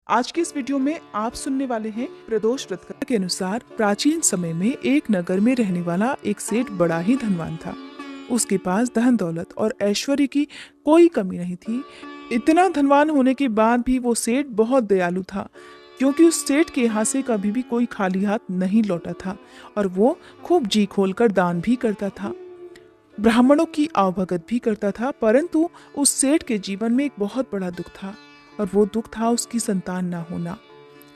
आज के इस वीडियो में आप सुनने वाले हैं प्रदोष व्रत कथा के अनुसार प्राचीन समय में एक नगर में रहने वाला एक सेठ बड़ा ही धनवान था। उसके पास धन दौलत और ऐश्वर्य की कोई कमी नहीं थी। इतना धनवान होने के बाद भी वो सेठ बहुत दयालु था, क्योंकि उस सेठ के यहाँ से कभी भी कोई खाली हाथ नहीं लौटा था और वो खूब जी खोलकर दान भी करता था, ब्राह्मणों की आवभगत भी करता था। परंतु उस सेठ के जीवन में एक बहुत बड़ा दुख था और वो दुख था उसकी संतान ना होना।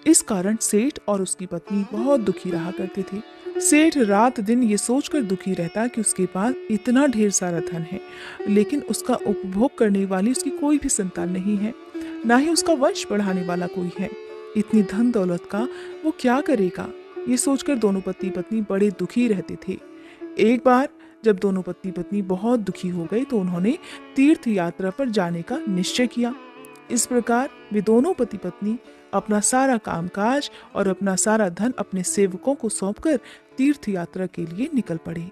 इस कारण सेठ और उसकी पत्नी बहुत दुखी रहा करते थे। सेठ रात दिन ये सोचकर दुखी रहता कि उसके पास इतना ढेर सारा धन है, लेकिन उसका उपभोग करने वाली उसकी कोई भी संतान नहीं है, ना ही उसका वंश बढ़ाने वाला कोई है। इतनी धन दौलत का वो क्या करेगा, ये सोचकर दोनों पति पत्नी बड़े दुखी रहते थे। एक बार जब दोनों पति पत्नी बहुत दुखी हो गए तो उन्होंने तीर्थ यात्रा पर जाने का निश्चय किया। इस प्रकार वे दोनों पति पत्नी अपना सारा कामकाज और अपना सारा धन अपने सेवकों को सौंपकर तीर्थ यात्रा के लिए निकल पड़े।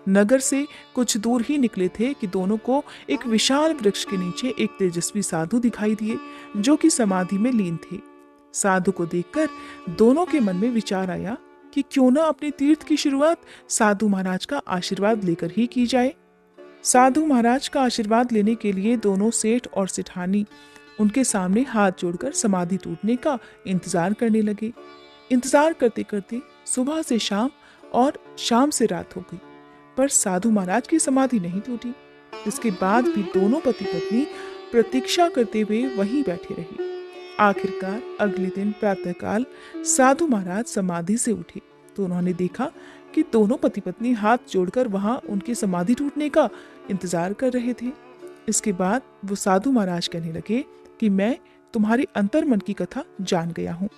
नगर से कुछ दूर ही निकले थे कि दोनों को एक विशाल वृक्ष के नीचे एक तेजस्वी साधु दिखाई दिए, जो कि समाधि में लीन थे। साधु को देखकर दोनों के मन में विचार आया कि क्यों न अपने तीर्थ की शुरुआत साधु महाराज का आशीर्वाद लेकर ही की जाए। साधु महाराज का आशीर्वाद लेने के लिए दोनों सेठ और सेठानी उनके सामने हाथ जोड़कर समाधि टूटने का इंतजार करने लगे। इंतजार करते करते सुबह से शाम और शाम से रात हो गई, पर साधु महाराज की समाधि नहीं टूटी। इसके बाद भी दोनों पति पत्नी प्रतीक्षा करते हुए वहीं बैठे रहे। आखिरकार अगले दिन प्रातःकाल साधु महाराज समाधि से उठे तो उन्होंने देखा कि दोनों पति पत्नी हाथ जोड़कर वहां उनकी समाधि टूटने का इंतजार कर रहे थे। इसके बाद वो साधु महाराज कहने लगे कि मैं तुम्हारी अंतर्मन की कथा जान गया हूँ।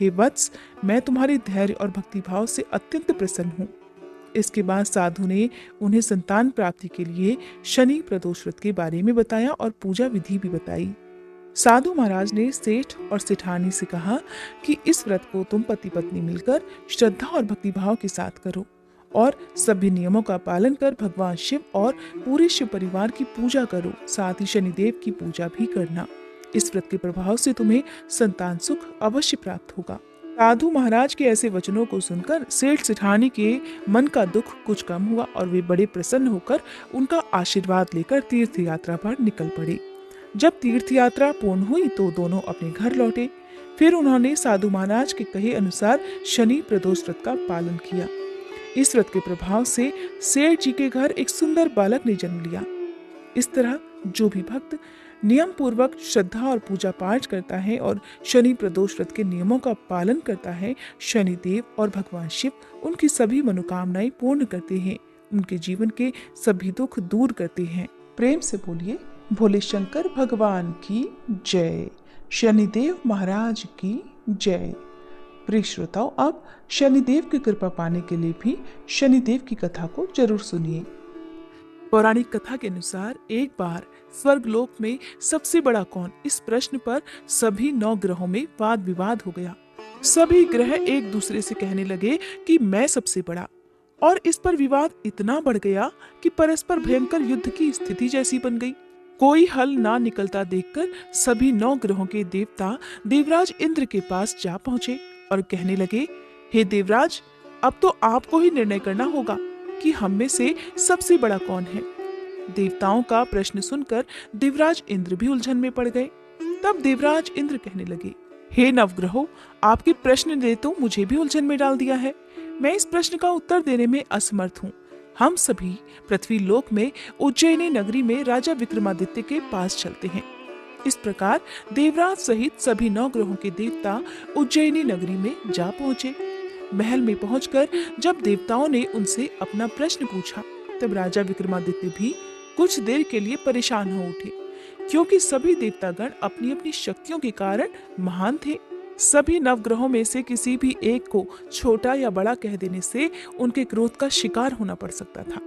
हे वत्स, मैं तुम्हारे धैर्य और भक्तिभाव से अत्यंत प्रसन्न हूँ। इसके बाद साधु ने उन्हें संतान प्राप्ति के लिए शनि प्रदोष व्रत के बारे में बताया और पूजा विधि भी बताई। साधु महाराज ने सेठ और सेठानी से कहा कि इस व्रत को तुम पति पत्नी मिलकर श्रद्धा और भक्तिभाव के साथ करो और सभी नियमों का पालन कर भगवान शिव और पूरे शिव परिवार की पूजा करो। साथ ही शनिदेव की पूजा भी करना। इस व्रत के प्रभाव से तुम्हें संतान सुख अवश्य प्राप्त होगा। साधु महाराज के ऐसे वचनों को सुनकर सेठ सेठानी के मन का दुख कुछ कम हुआ और वे बड़े प्रसन्न होकर उनका आशीर्वाद लेकर तीर्थ यात्रा पर निकल पड़े। जब तीर्थ यात्रा पूर्ण हुई तो दोनों अपने घर लौटे। फिर उन्होंने साधु महाराज के कहे अनुसार शनि प्रदोष व्रत का पालन किया। इस व्रत के प्रभाव से सेठ जी के घर एक सुंदर बालक ने जन्म लिया। इस तरह जो भी भक्त नियम पूर्वक श्रद्धा और पूजा पाठ करता है और शनि प्रदोष व्रत के नियमों का पालन करता है, शनिदेव और भगवान शिव उनकी सभी मनोकामनाएं पूर्ण करते हैं, उनके जीवन के सभी दुख दूर करते हैं। प्रेम से बोलिए भोले शंकर भगवान की जय, शनिदेव महाराज की जय। प्रिय श्रोताओ, अब शनिदेव की कृपा पाने के लिए भी शनिदेव की कथा को जरूर सुनिए। पौराणिक कथा के अनुसार एक बार स्वर्गलोक में सबसे बड़ा कौन, इस प्रश्न पर सभी 9 ग्रहों में वाद विवाद हो गया। सभी ग्रह एक दूसरे से कहने लगे कि मैं सबसे बड़ा, और इस पर विवाद इतना बढ़ गया कि परस्पर भयंकर युद्ध की स्थिति जैसी बन गई। कोई हल ना निकलता देखकर सभी 9 ग्रहों के देवता देवराज इंद्र के पास जा पहुंचे और कहने लगे, हे देवराज, अब तो आपको ही निर्णय करना होगा कि हम में से सबसे बड़ा कौन है। देवताओं का प्रश्न सुनकर देवराज इंद्र भी उलझन में पड़ गए। तब देवराज इंद्र कहने लगे, हे नवग्रहों, आपके प्रश्न ने तो मुझे भी उलझन में डाल दिया है। मैं इस प्रश्न का उत्तर देने में असमर्थ हूँ। हम सभी पृथ्वी लोक में उज्जैनी नगरी में राजा विक्रमादित्य के पास चलते हैं। इस प्रकार देवराज सहित सभी 9 ग्रहों के देवता उज्जैनी नगरी में जा पहुंचे। महल में पहुंचकर जब देवताओं ने उनसे अपना प्रश्न पूछा, तब राजा विक्रमादित्य भी कुछ देर के लिए परेशान हो उठे, क्योंकि सभी देवतागण अपनी अपनी शक्तियों के कारण महान थे। सभी नवग्रहों में से किसी भी एक को छोटा या बड़ा कह देने से उनके क्रोध का शिकार होना पड़ सकता था।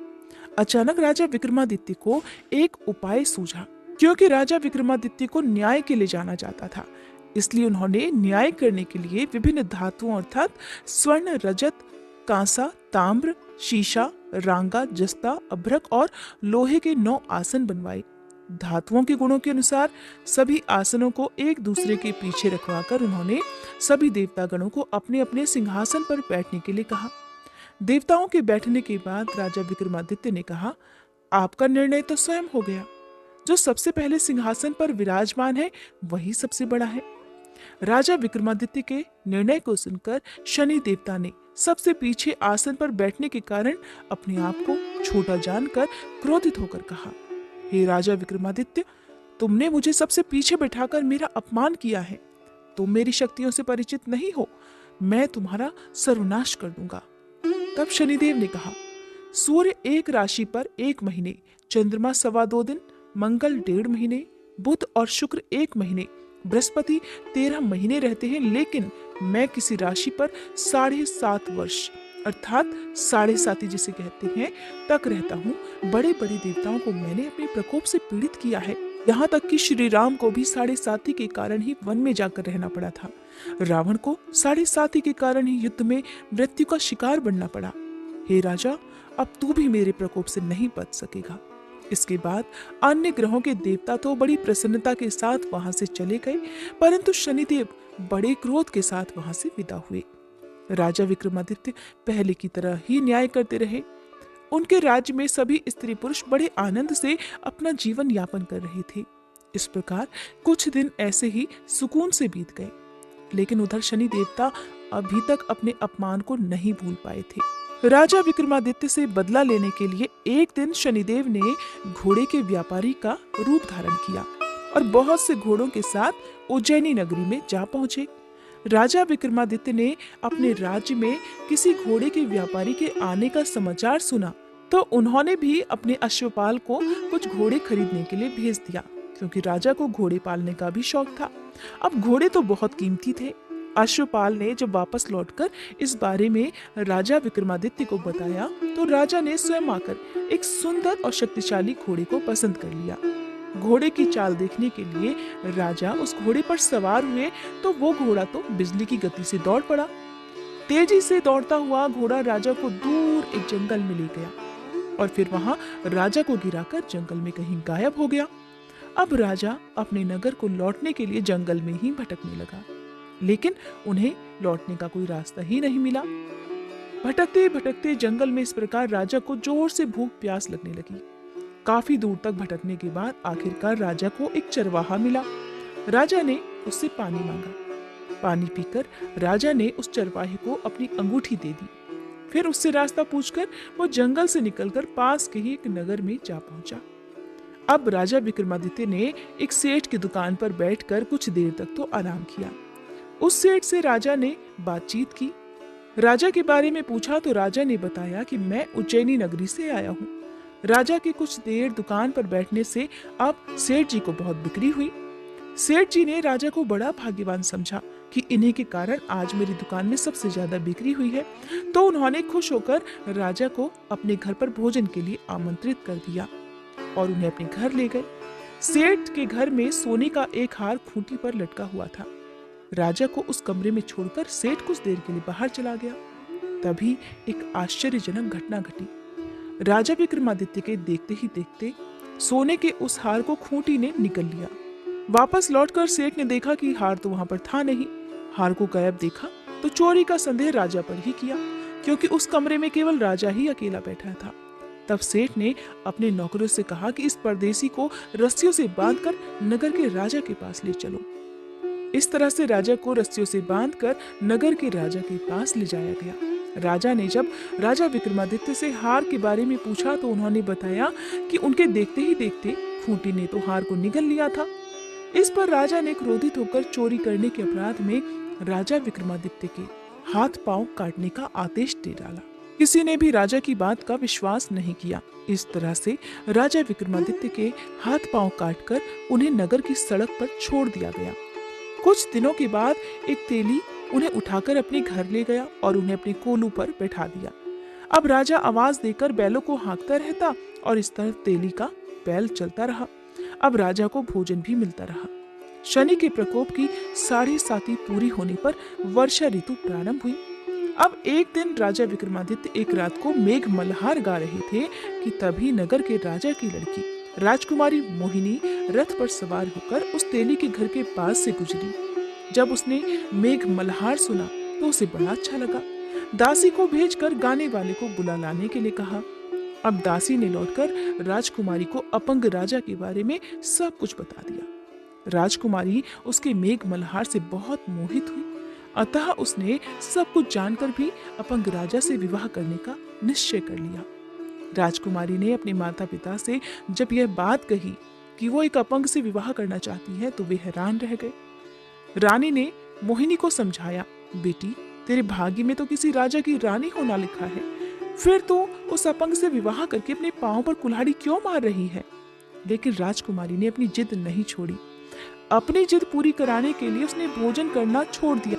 अचानक राजा विक्रमादित्य को एक उपाय सूझा, क्योंकि राजा विक्रमादित्य को न्याय के लिए जाना जाता था। इसलिए उन्होंने न्याय करने के लिए विभिन्न धातुओं अर्थात स्वर्ण, रजत, कांसा, ताम्र, शीशा, रांगा, जस्ता, अभ्रक और लोहे के 9 आसन बनवाए। धातुओं के गुणों के अनुसार सभी आसनों को एक दूसरे के पीछे रखवाकर उन्होंने सभी देवतागणों को अपने अपने सिंहासन पर बैठने के लिए कहा। देवताओं के बैठने के बाद राजा विक्रमादित्य ने कहा, आपका निर्णय तो स्वयं हो गया। जो सबसे पहले सिंहासन पर विराजमान है वही सबसे बड़ा है। राजा विक्रमादित्य के निर्णय को सुनकर शनि देवता ने सबसे पीछे आसन पर बैठने के कारण अपने आप को छोटा जानकर क्रोधित होकर कहा, हे राजा विक्रमादित्य, तुमने मुझे सबसे पीछे बैठाकर मेरा अपमान किया है। तुम मेरी शक्तियों से परिचित नहीं हो, मैं तुम्हारा सर्वनाश कर दूंगा। तब शनिदेव ने कहा, सूर्य एक राशि पर 1 महीने, चंद्रमा 2.25 दिन, मंगल 1.5 महीने, बुध और शुक्र 1 महीने, बृहस्पति 13 महीने रहते हैं, लेकिन मैं किसी राशि पर 7.5 वर्ष अर्थात 7.5 जिसे कहते हैं तक रहता हूँ। बड़े बड़े देवताओं को मैंने अपने प्रकोप से पीड़ित किया है। यहाँ तक कि श्री राम को भी 7.5 के कारण ही वन में जाकर रहना पड़ा था। रावण को 7.5 के कारण ही युद्ध में मृत्यु का शिकार बनना पड़ा। हे राजा, अब तू भी मेरे प्रकोप से नहीं बच सकेगा। इसके बाद अन्य ग्रहों के देवता तो बड़ी प्रसन्नता के साथ वहां से चले गए, परंतु शनिदेव बड़े क्रोध के साथ वहां से विदा हुए। राजा विक्रमादित्य पहले की तरह ही न्याय करते रहे। उनके राज्य में सभी स्त्री पुरुष बड़े आनंद से अपना जीवन यापन कर रहे थे। इस प्रकार कुछ दिन ऐसे ही सुकून से बीत गए, लेकिन उधर शनि देवता अभी तक अपने अपमान को नहीं भूल पाए थे। राजा विक्रमादित्य से बदला लेने के लिए एक दिन शनिदेव ने घोड़े के व्यापारी का रूप धारण किया और बहुत से घोड़ों के साथ उज्जैनी नगरी में जा पहुंचे। राजा विक्रमादित्य ने अपने राज्य में किसी घोड़े के व्यापारी के आने का समाचार सुना तो उन्होंने भी अपने अश्वपाल को कुछ घोड़े खरीदने के लिए भेज दिया, क्योंकि राजा को घोड़े पालने का भी शौक था। अब घोड़े तो बहुत कीमती थे। अश्वपाल ने जब वापस लौटकर इस बारे में राजा विक्रमादित्य को बताया तो राजा ने स्वयं आकर एक सुंदर और शक्तिशाली घोड़े को पसंद कर लिया। घोड़े की चाल देखने के लिए राजा उस घोड़े पर सवार हुए तो वो घोड़ा तो बिजली की गति से दौड़ पड़ा। तेजी से दौड़ता हुआ घोड़ा राजा को दूर एक जंगल में ले गया और फिर वहां राजा को गिराकर जंगल में कहीं गायब हो गया। अब राजा अपने नगर को लौटने के लिए जंगल में ही भटकने लगा, लेकिन उन्हें लौटने का कोई रास्ता ही नहीं मिला। भटकते भटकते जंगल में इस प्रकार राजा को जोर से भूख प्यास लगने लगी। काफी दूर तक भटकने के बाद आखिरकार राजा को एक चरवाहा मिला। राजा ने उससे पानी मांगा। पानी पीकर राजा ने उस चरवाहे को अपनी अंगूठी दे दी। फिर उससे रास्ता पूछकर वो जंगल से निकलकर पास के ही एक नगर में जा पहुंचा। अब राजा विक्रमादित्य ने एक सेठ की दुकान पर बैठकर कुछ देर तक तो आराम किया। उस सेठ से राजा ने बातचीत की। राजा के बारे में पूछा तो राजा ने बताया कि मैं उज्जैनी नगरी से आया हूँ। राजा की कुछ देर दुकान पर बैठने से अब सेठ जी को बहुत बिक्री हुई। सेठ जी ने राजा को बड़ा भाग्यवान समझा कि इन्हीं के कारण आज मेरी दुकान में सबसे ज्यादा बिक्री हुई है, तो उन्होंने खुश होकर राजा को अपने घर पर भोजन के लिए आमंत्रित कर दिया और उन्हें अपने घर ले गए। सेठ के घर में सोने का एक हार खूंटी पर लटका हुआ था। राजा को उस कमरे में छोड़कर सेठ कुछ देर के लिए बाहर चला गया। तभी एक आश्चर्यजनक घटना घटी। राजा विक्रमादित्य के देखते ही देखते सोने के उस हार को खूंटी ने निगल लिया। वापस लौटकर सेठ ने देखा कि हार तो वहां पर था नहीं। हार को गायब देखा तो चोरी का संदेह राजा पर ही किया, क्योंकि उस कमरे में केवल राजा ही अकेला बैठा था। तब सेठ ने अपने नौकरों से कहा कि इस परदेसी को रस्सियों से बांधकर नगर के राजा के पास ले चलो। इस तरह से राजा को रस्सियों से बांधकर नगर के राजा के पास ले जाया गया। राजा ने जब राजा विक्रमादित्य से हार के बारे में पूछा तो उन्होंने बताया कि उनके देखते ही देखते खूंटी ने तो हार को निगल लिया था। इस पर राजा ने क्रोधित होकर चोरी करने के अपराध में राजा विक्रमादित्य के हाथ पांव काटने का आदेश दे डाला। किसी ने भी राजा की बात का विश्वास नहीं किया। इस तरह से राजा विक्रमादित्य के हाथ पांव काटकर उन्हें नगर की सड़क पर छोड़ दिया गया। कुछ दिनों के बाद एक तेली उन्हें उठाकर अपने घर ले गया और उन्हें अपने कोलू पर बैठा दिया। अब राजा आवाज देकर बैलों को हाँकता रहता और इस तरह तेली का बैल चलता रहा। अब राजा को भोजन भी मिलता रहा। शनि के प्रकोप की 7.5 पूरी होने पर वर्षा ऋतु प्रारंभ हुई। अब एक दिन राजा विक्रमादित्य एक रात को मेघ मल्हार गा रहे थे कि तभी नगर के राजा की लड़की राजकुमारी मोहिनी रथ पर सवार होकर उस तेली के घर के पास से गुजरी। जब उसने मेघ मल्हार सुना तो उसे बड़ा अच्छा लगा। दासी को भेजकर गाने वाले को बुला लाने के लिए कहा। अब दासी ने लौटकर राजकुमारी को अपंग राजा के बारे में सब कुछ बता दिया। राजकुमारी उसके मेघ मल्हार से बहुत मोहित हुई, अतः उसने सब कुछ जानकर भी अपंग राजा से विवाह करने का निश्चय कर लिया। राजकुमारी ने अपने माता पिता से जब यह बात कही कि वो एक अपंग से विवाह करना चाहती है तो वे हैरान रह गए। रानी ने मोहिनी को समझाया, बेटी तेरे भाग्य में तो किसी राजा की रानी होना लिखा है, फिर तो उस अपंग से विवाह करके अपने पांव पर कुल्हाड़ी क्यों मार रही है। लेकिन राजकुमारी ने अपनी जिद नहीं छोड़ी। अपनी जिद पूरी कराने के लिए उसने भोजन करना छोड़ दिया